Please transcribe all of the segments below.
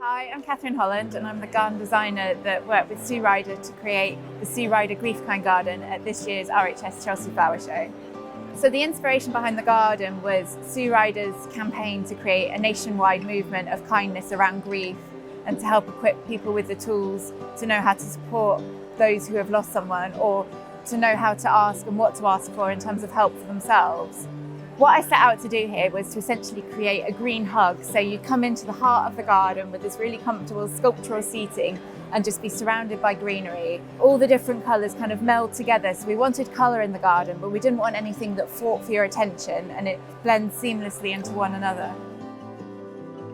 Hi, I'm Katherine Holland and I'm the garden designer that worked with Sue Ryder to create the Sue Ryder Grief Kind Garden at this year's RHS Chelsea Flower Show. So the inspiration behind the garden was Sue Ryder's campaign to create a nationwide movement of kindness around grief and to help equip people with the tools to know how to support those who have lost someone, or to know how to ask and what to ask for in terms of help for themselves. What I set out to do here was to essentially create a green hug, so you come into the heart of the garden with this really comfortable sculptural seating and just be surrounded by greenery. All the different colours kind of meld together, so we wanted colour in the garden, but we didn't want anything that fought for your attention, and it blends seamlessly into one another.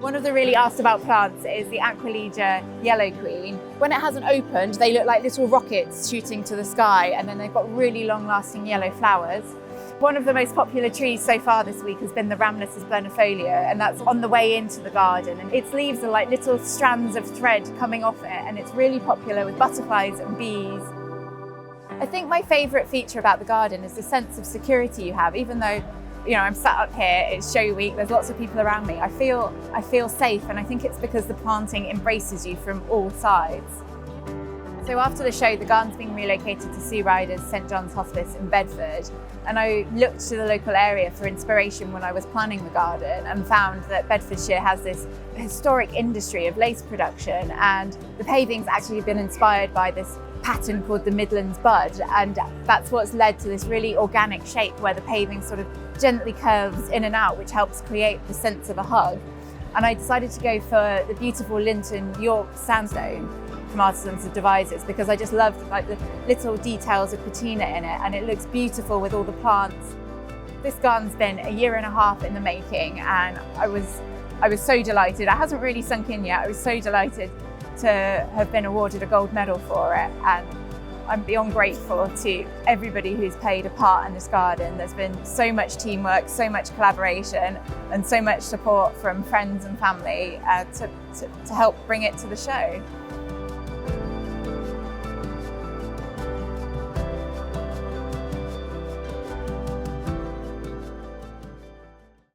One of the really asked about plants is the Aquilegia Yellow Queen. When it hasn't opened, they look like little rockets shooting to the sky, and then they've got really long-lasting yellow flowers. One of the most popular trees so far this week has been the Rhamnus plenifolia, and that's on the way into the garden. And its leaves are like little strands of thread coming off it, and it's really popular with butterflies and bees. I think my favourite feature about the garden is the sense of security you have. Even though, I'm sat up here, it's show week, there's lots of people around me, I feel safe, and I think it's because the planting embraces you from all sides. So after the show, the garden's being relocated to Sue Ryder's St John's Hospice in Bedford, and I looked to the local area for inspiration when I was planning the garden and found that Bedfordshire has this historic industry of lace production, and the paving's actually been inspired by this pattern called the Midlands Bud, and that's what's led to this really organic shape where the paving sort of gently curves in and out, which helps create the sense of a hug. And I decided to go for the beautiful Linton York sandstone from Artisans of Devizes because I just loved the little details of patina in it, and it looks beautiful with all the plants. This garden's been a year and a half in the making, and I was so delighted. It hasn't really sunk in yet. I was so delighted to have been awarded a gold medal for it, and I'm beyond grateful to everybody who's played a part in this garden. There's been so much teamwork, so much collaboration, and so much support from friends and family to help bring it to the show.